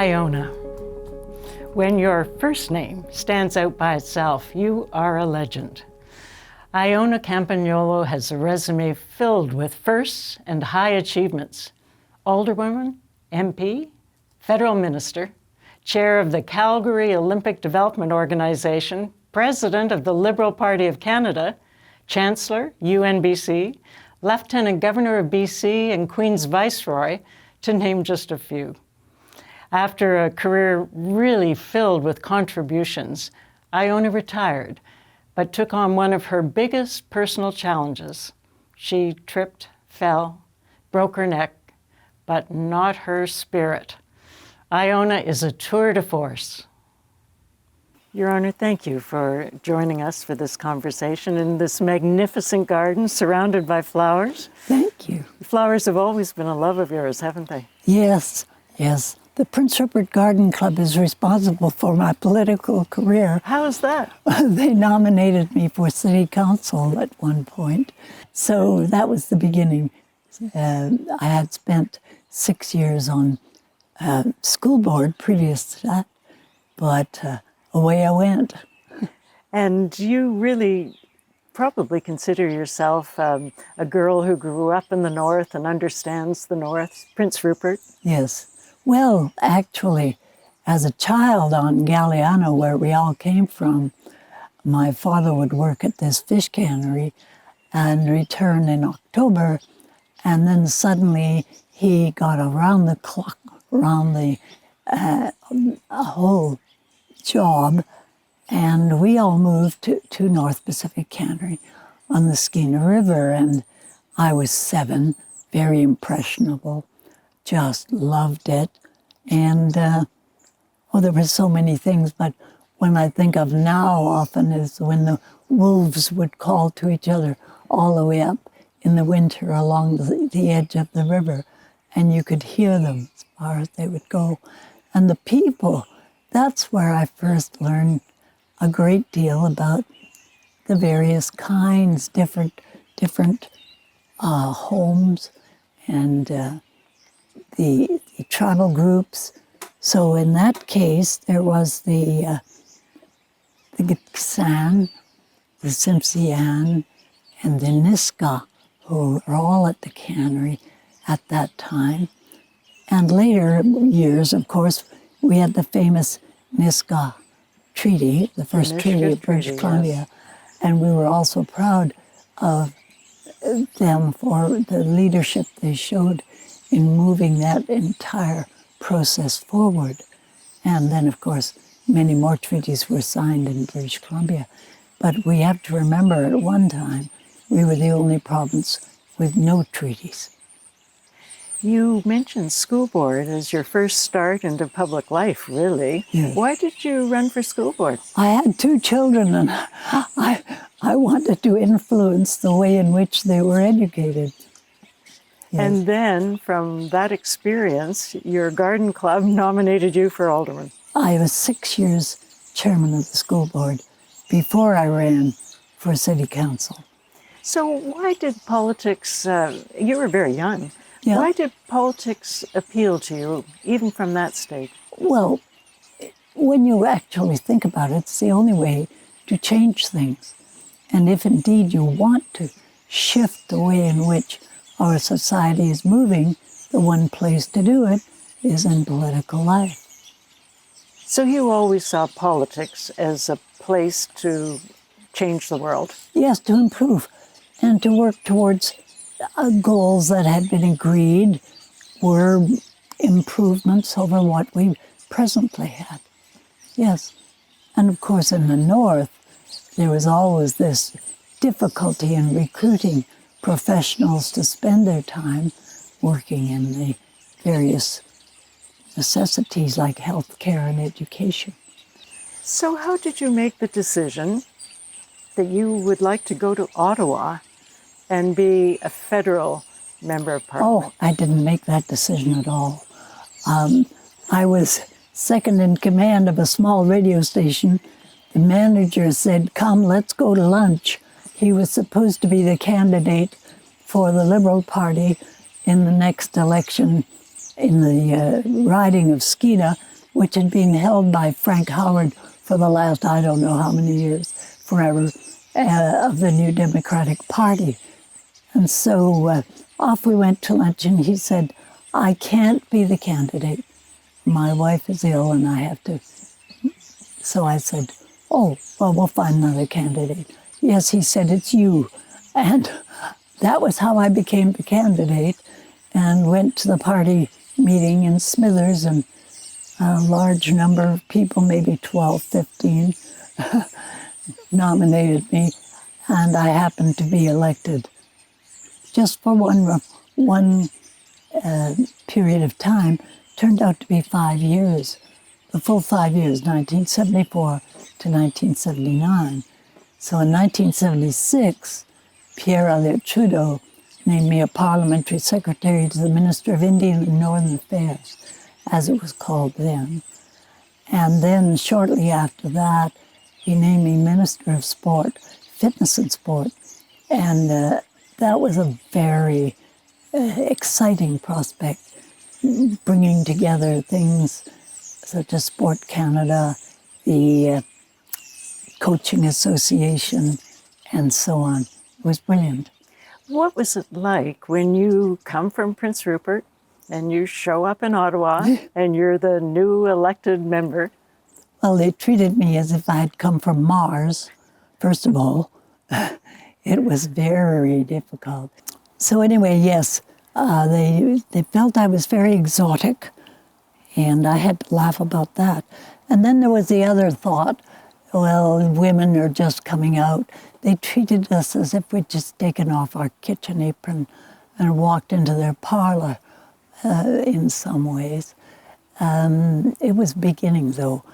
Iona. When your first name stands out by itself, you are a legend. Iona Campagnolo has a resume filled with firsts and high achievements. Alderwoman, MP, federal minister, chair of the Calgary Olympic Development Organization, president of the Liberal Party of Canada, chancellor, UNBC, lieutenant governor of BC, and Queen's Viceroy, to name just a few. After a career really filled with contributions, Iona retired, but took on one of her biggest personal challenges. She tripped, fell, broke her neck, but not her spirit. Iona is a tour de force. Your Honor, thank you for joining us for this conversation in this magnificent garden surrounded by flowers. Thank you. Flowers have always been a love of yours, haven't they? Yes, yes. The Prince Rupert Garden Club is responsible for my political career. How is that? They nominated me for city council at one point. So that was the beginning. I had spent 6 years on school board previous to that, but away I went. And you really probably consider yourself a girl who grew up in the North and understands the North, Prince Rupert? Yes. Well, actually, as a child on Galiano, where we all came from, my father would work at this fish cannery and return in October, and then suddenly he got around the clock, around the whole job, and we all moved to North Pacific Cannery on the Skeena River, and I was 7, very impressionable. Just loved it. And, there were so many things, but when I think of now often is when the wolves would call to each other all the way up in the winter along the edge of the river, and you could hear them as far as they would go. And the people, that's where I first learned a great deal about the various kinds, different homes, and the tribal groups. So in that case, there was the Gitxsan, the Tsimshian, and the Niska, who were all at the cannery at that time. And later years, of course, we had the famous Niska Treaty, the first treaty of British Columbia, yes. And we were also proud of them for the leadership they showed in moving that entire process forward. And then, of course, many more treaties were signed in British Columbia. But we have to remember, at one time, we were the only province with no treaties. You mentioned school board as your first start into public life, really. Yes. Why did you run for school board? I had 2 children, and I wanted to influence the way in which they were educated. Yes. And then, from that experience, your garden club nominated you for alderman. I was 6 years chairman of the school board before I ran for city council. So why did politics, you were very young, yeah. Why did politics appeal to you, even from that stage? Well, when you actually think about it, it's the only way to change things. And if indeed you want to shift the way in which our society is moving, the one place to do it is in political life. So you always saw politics as a place to change the world? Yes, to improve and to work towards goals that had been agreed were improvements over what we presently had. Yes. And of course, in the North, there was always this difficulty in recruiting professionals to spend their time working in the various necessities like health care and education. So how did you make the decision that you would like to go to Ottawa and be a federal member of Parliament? Oh, I didn't make that decision at all. I was second in command of a small radio station. The manager said, "Come, let's go to lunch." He was supposed to be the candidate for the Liberal Party in the next election in the riding of Skeena, which had been held by Frank Howard for the last, I don't know how many years, forever, of the New Democratic Party. And so off we went to lunch, and he said, I can't be the candidate. My wife is ill, and I have to. So I said, oh, well, we'll find another candidate. Yes, he said, it's you. And that was how I became the candidate, and went to the party meeting in Smithers, and a large number of people, maybe 12, 15, nominated me, and I happened to be elected. Just for one period of time, turned out to be 5 years, the full 5 years, 1974 to 1979. So in 1976, Pierre Elliott Trudeau named me a parliamentary secretary to the Minister of Indian and Northern Affairs, as it was called then. And then shortly after that, he named me Minister of Sport, Fitness and Sport. And that was a very exciting prospect, bringing together things such as Sport Canada, the Coaching Association, and so on. It was brilliant. What was it like when you come from Prince Rupert and you show up in Ottawa and you're the new elected member? Well, they treated me as if I'd come from Mars, first of all. It was very difficult. So anyway, yes, they felt I was very exotic, and I had to laugh about that. And then there was the other thought, well, women are just coming out. They treated us as if we'd just taken off our kitchen apron and walked into their parlor in some ways. It was beginning, though,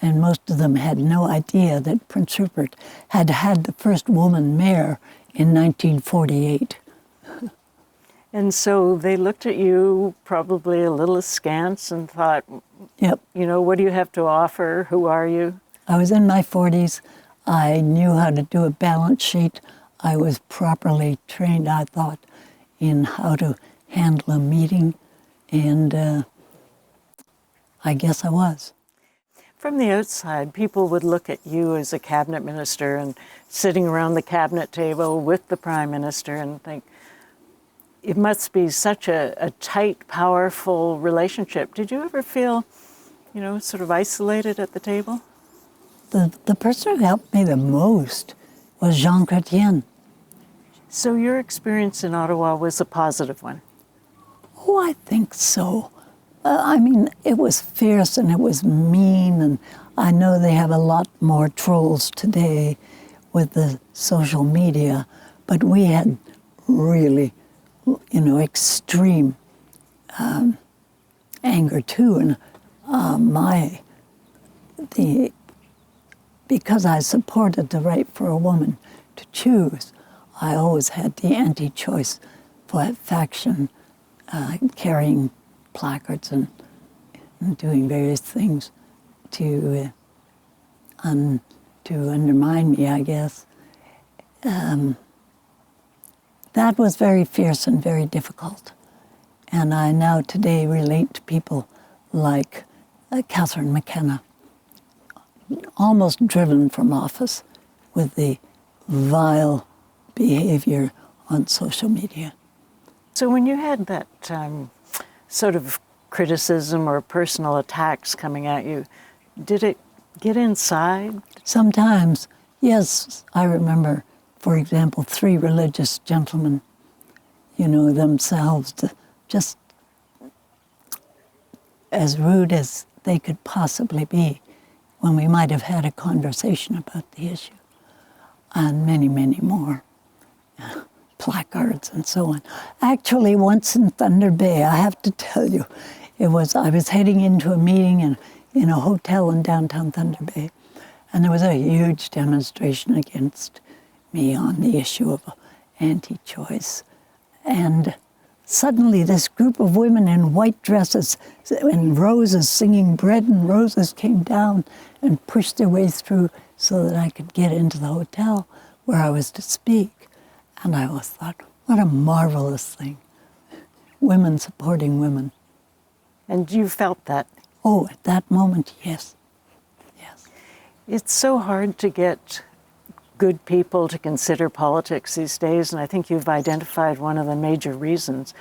and most of them had no idea that Prince Rupert had had the first woman mayor in 1948. And so they looked at you probably a little askance and thought, Yep. you know, what do you have to offer? Who are you? I was in my 40s. I knew how to do a balance sheet. I was properly trained, I thought, in how to handle a meeting, and I guess I was. From the outside, people would look at you as a cabinet minister and sitting around the cabinet table with the prime minister and think, it must be such a tight, powerful relationship. Did you ever feel, you know, sort of isolated at the table? The person who helped me the most was Jean Chrétien. So your experience in Ottawa was a positive one? Oh, I think so. I mean, it was fierce and it was mean, and I know they have a lot more trolls today with the social media, but we had really, you know, extreme anger too. And because I supported the right for a woman to choose, I always had the anti-choice faction carrying placards and doing various things to undermine me, I guess. That was very fierce and very difficult. And I now today relate to people like Catherine McKenna, almost driven from office with the vile behavior on social media. So when you had that sort of criticism or personal attacks coming at you, did it get inside? Sometimes, yes. I remember, for example, 3 religious gentlemen, you know, themselves just as rude as they could possibly be when we might have had a conversation about the issue, and many, many more. Placards and so on. Actually, once in Thunder Bay, I have to tell you, I was heading into a meeting in a hotel in downtown Thunder Bay, and there was a huge demonstration against me on the issue of anti-choice. And suddenly this group of women in white dresses and roses, singing Bread and Roses, came down and pushed their way through so that I could get into the hotel where I was to speak. And I always thought, what a marvelous thing. Women supporting women. And you felt that Oh, at that moment, yes. Yes. It's so hard to get good people to consider politics these days, and I think you've identified one of the major reasons.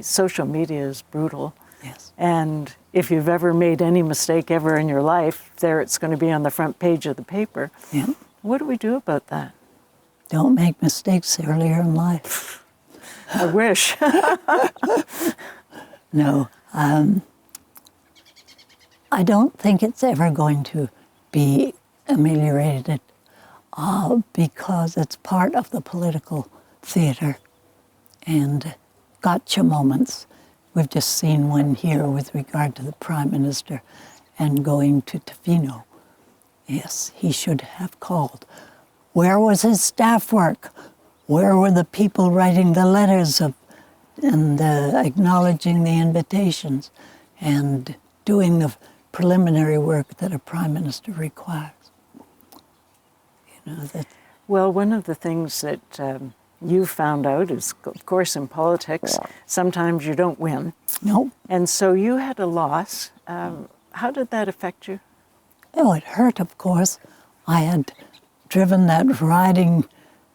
Social media is brutal. Yes. And if you've ever made any mistake ever in your life, there it's going to be on the front page of the paper. Yeah. What do we do about that? Don't make mistakes earlier in life. I wish. No. I don't think it's ever going to be ameliorated because it's part of the political theater and gotcha moments. We've just seen one here with regard to the Prime Minister and going to Tofino. Yes, he should have called. Where was his staff work? Where were the people writing the letters and acknowledging the invitations and doing the preliminary work that a Prime Minister requires? You know, that. Well, one of the things that you found out is, of course, in politics, sometimes you don't win. No. And so you had a loss. How did that affect you? Oh, it hurt, of course. I had driven that riding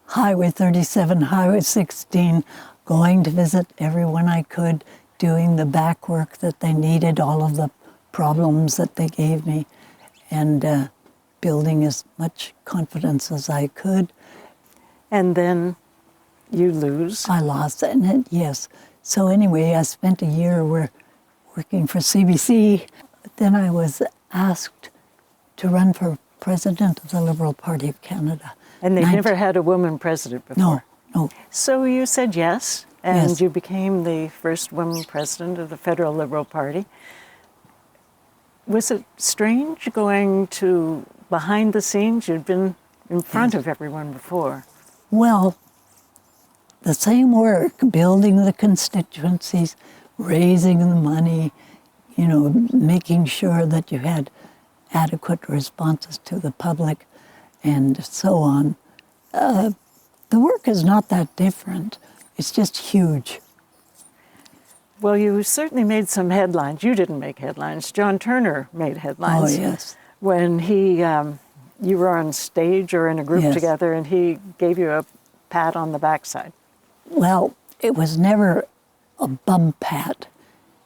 Highway 37, Highway 16, going to visit everyone I could, doing the back work that they needed, all of the problems that they gave me, and building as much confidence as I could. And then you lose. I lost it, yes. So anyway, I spent a year working for CBC. Then I was asked to run for president of the Liberal Party of Canada. And they've never had a woman president before? No. So you said yes, and Yes. you became the first woman president of the Federal Liberal Party. Was it strange going to behind the scenes? You'd been in front of everyone before. Well, the same work, building the constituencies, raising the money, you know, making sure that you had adequate responses to the public and so on. The work is not that different. It's just huge. Well, you certainly made some headlines. You didn't make headlines. John Turner made headlines. Oh, yes. When you were on stage or in a group Yes. together, and he gave you a pat on the backside. Well, it was never a bum pat.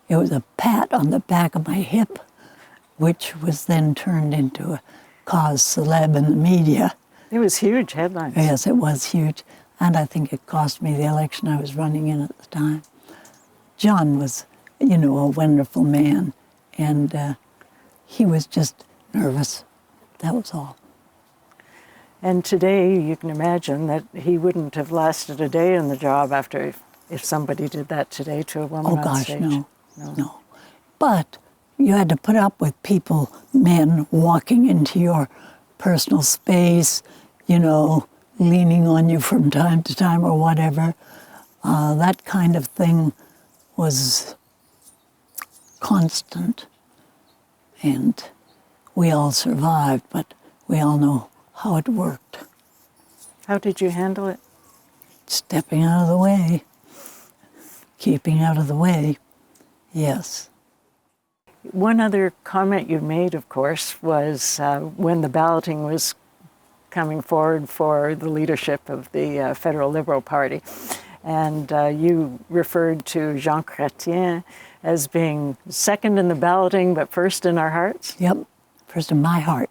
It was a pat on the back of my hip, which was then turned into a cause celeb in the media. It was huge headlines. Yes, it was huge. And I think it cost me the election I was running in at the time. John was, you know, a wonderful man. And he was just nervous. That was all. And today, you can imagine that he wouldn't have lasted a day in the job after if somebody did that today to a woman Oh, on gosh, stage. no. But you had to put up with people, men, walking into your personal space, you know, leaning on you from time to time or whatever. That kind of thing was constant. And we all survived, but we all know how it worked. How did you handle it? Stepping out of the way, keeping out of the way, yes. One other comment you made, of course, was when the balloting was coming forward for the leadership of the Federal Liberal Party. And you referred to Jean Chrétien as being second in the balloting, but first in our hearts? Yep, first in my heart.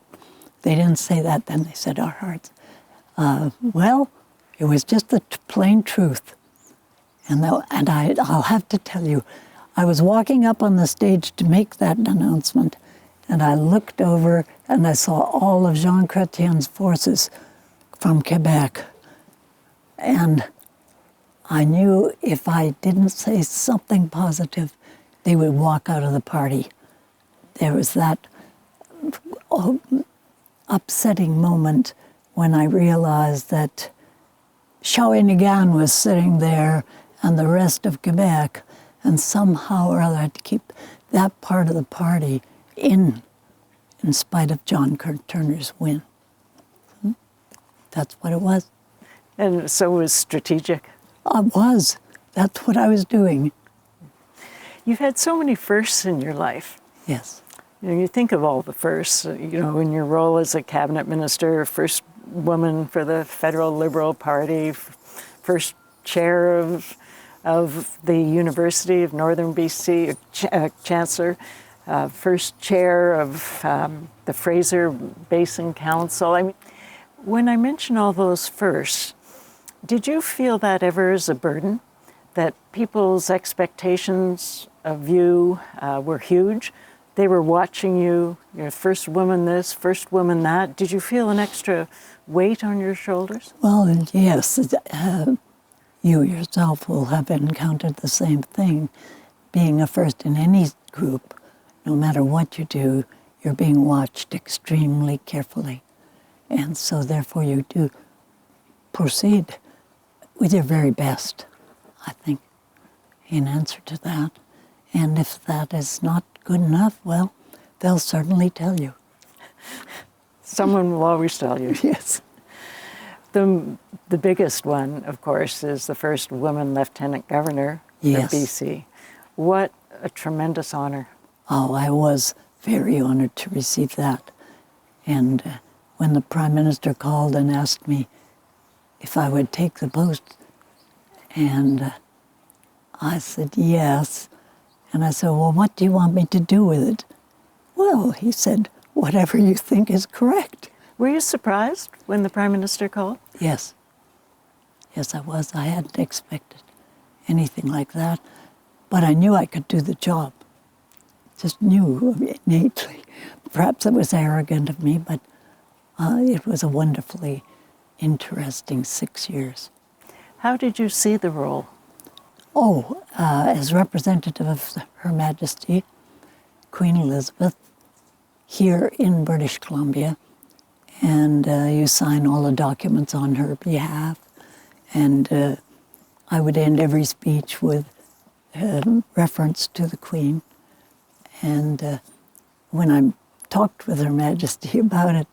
They didn't say that then, they said our hearts. Well, it was just the plain truth. And I'll have to tell you, I was walking up on the stage to make that announcement, and I looked over and I saw all of Jean Chrétien's forces from Quebec. And I knew if I didn't say something positive, they would walk out of the party. There was that upsetting moment when I realized that Shawinigan was sitting there and the rest of Quebec, and somehow or other I had to keep that part of the party in spite of John Turner's win. That's what it was. And so it was strategic. I was. That's what I was doing. You've had so many firsts in your life. Yes. You think of all the firsts, in your role as a cabinet minister, first woman for the federal Liberal Party, first chair of the University of Northern BC, chancellor, first chair of the Fraser Basin Council. I mean, when I mention all those firsts, did you feel that ever as a burden? That people's expectations of you were huge? They were watching you, you're first woman this, first woman that. Did you feel an extra weight on your shoulders? Well, yes. You yourself will have encountered the same thing. Being a first in any group, no matter what you do, you're being watched extremely carefully. And so therefore you do proceed with your very best, I think, in answer to that. And if that is not good enough, well, they'll certainly tell you. Someone will always tell you. Yes. The biggest one, of course, is the first woman lieutenant governor of BC. What a tremendous honor. Oh, I was very honored to receive that. And when the Prime Minister called and asked me if I would take the post, and I said yes. And I said, well, what do you want me to do with it? Well, he said, whatever you think is correct. Were you surprised when the Prime Minister called? Yes. Yes, I was. I hadn't expected anything like that. But I knew I could do the job. Just knew innately. Perhaps it was arrogant of me, but it was a wonderfully interesting 6 years. How did you see the role? Oh, as representative of Her Majesty, Queen Elizabeth, here in British Columbia, and you sign all the documents on her behalf. And I would end every speech with reference to the Queen. And when I talked with Her Majesty about it,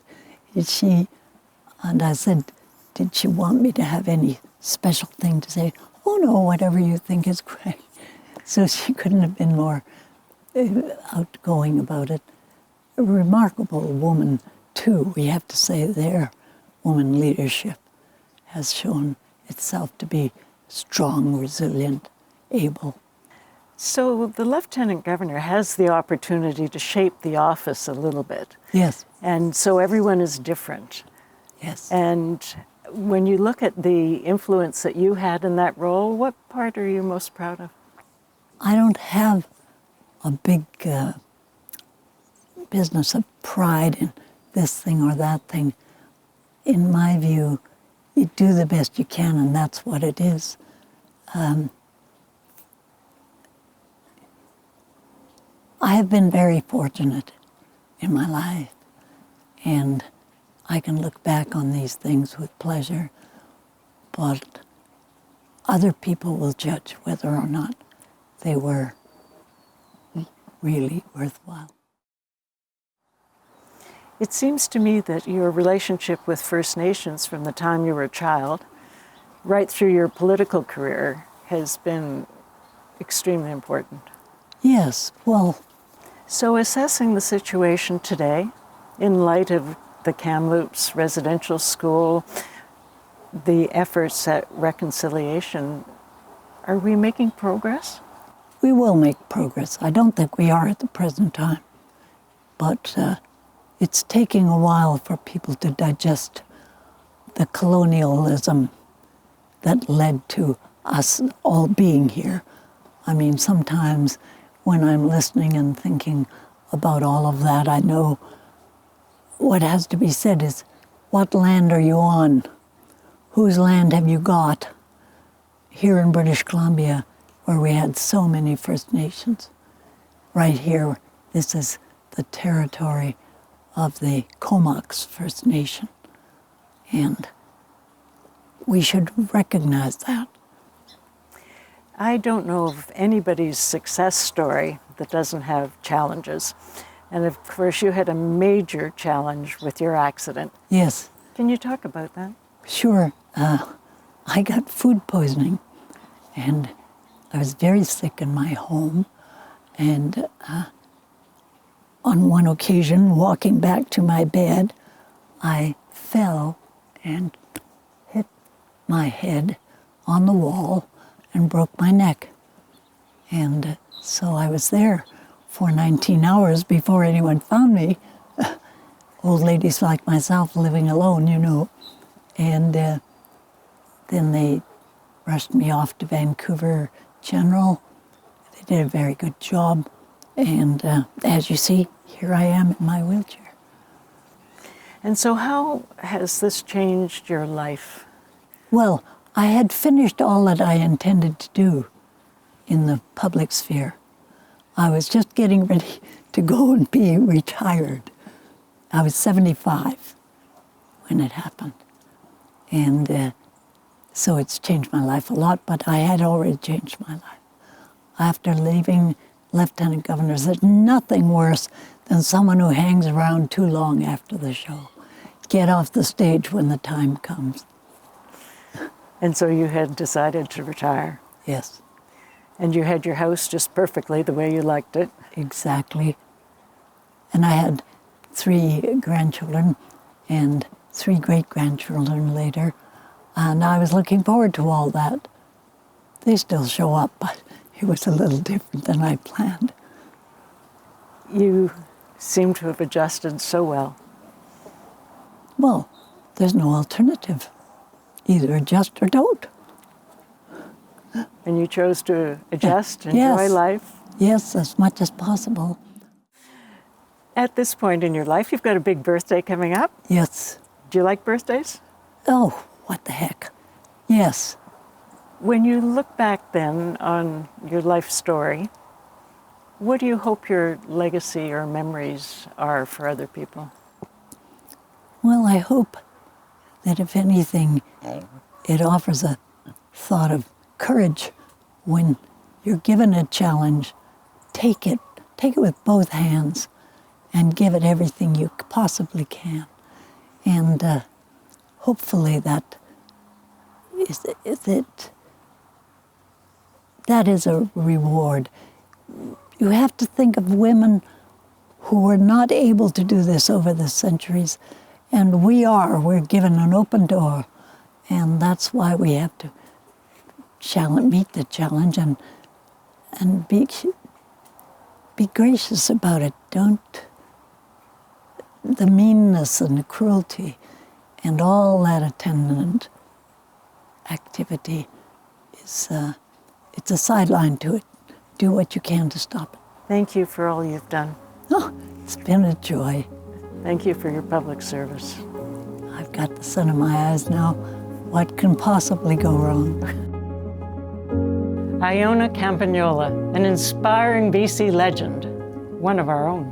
I said, did she want me to have any special thing to say? Oh no, whatever you think is great. So she couldn't have been more outgoing about it. A remarkable woman, too. We have to say their woman leadership has shown itself to be strong, resilient, able. So the Lieutenant Governor has the opportunity to shape the office a little bit. Yes. And so everyone is different. Yes. And when you look at the influence that you had in that role, what part are you most proud of? I don't have a big business of pride in this thing or that thing. In my view, you do the best you can, and that's what it is. I have been very fortunate in my life, and I can look back on these things with pleasure, but other people will judge whether or not they were really worthwhile. It seems to me that your relationship with First Nations from the time you were a child, right through your political career, has been extremely important. Yes, well. So assessing the situation today, in light of the Kamloops residential school, the efforts at reconciliation, are we making progress? We will make progress. I don't think we are at the present time, but it's taking a while for people to digest the colonialism that led to us all being here. I mean, sometimes when I'm listening and thinking about all of that, I know what has to be said is, what land are you on? Whose land have you got? Here in British Columbia, where we had so many First Nations, right here, this is the territory of the Comox First Nation. And we should recognize that. I don't know of anybody's success story that doesn't have challenges. And of course, you had a major challenge with your accident. Yes. Can you talk about that? Sure. I got food poisoning, and I was very sick in my home, and on one occasion, walking back to my bed, I fell and hit my head on the wall and broke my neck. And so I was there for 19 hours before anyone found me. Old ladies like myself living alone, you know. And then they rushed me off to Vancouver General. They did a very good job. And as you see, here I am in my wheelchair. And so how has this changed your life? Well, I had finished all that I intended to do in the public sphere. I was just getting ready to go and be retired. I was 75 when it happened. And so it's changed my life a lot, but I had already changed my life. After leaving lieutenant governors, there's nothing worse than someone who hangs around too long after the show. Get off the stage when the time comes. And so you had decided to retire. Yes. And you had your house just perfectly the way you liked it. Exactly. And I had 3 grandchildren and 3 great-grandchildren later. And I was looking forward to all that. They still show up, but it was a little different than I planned. You seem to have adjusted so well. Well, there's no alternative. Either adjust or don't. And you chose to adjust, enjoy Yes. life. Yes, as much as possible. At this point in your life, you've got a big birthday coming up. Yes. Do you like birthdays? Oh, what the heck. Yes. When you look back then on your life story, what do you hope your legacy or memories are for other people? Well, I hope that if anything, it offers a thought of courage. When you're given a challenge, take it with both hands and give it everything you possibly can. And hopefully that is a reward. You have to think of women who were not able to do this over the centuries, and we're given an open door, and that's why we have to meet the challenge and be gracious about it. Don't, the meanness and the cruelty and all that attendant activity is, it's a sideline to it. Do what you can to stop it. Thank you for all you've done. Oh, it's been a joy. Thank you for your public service. I've got the sun in my eyes now. What can possibly go wrong? Iona Campagnolo, an inspiring BC legend, one of our own.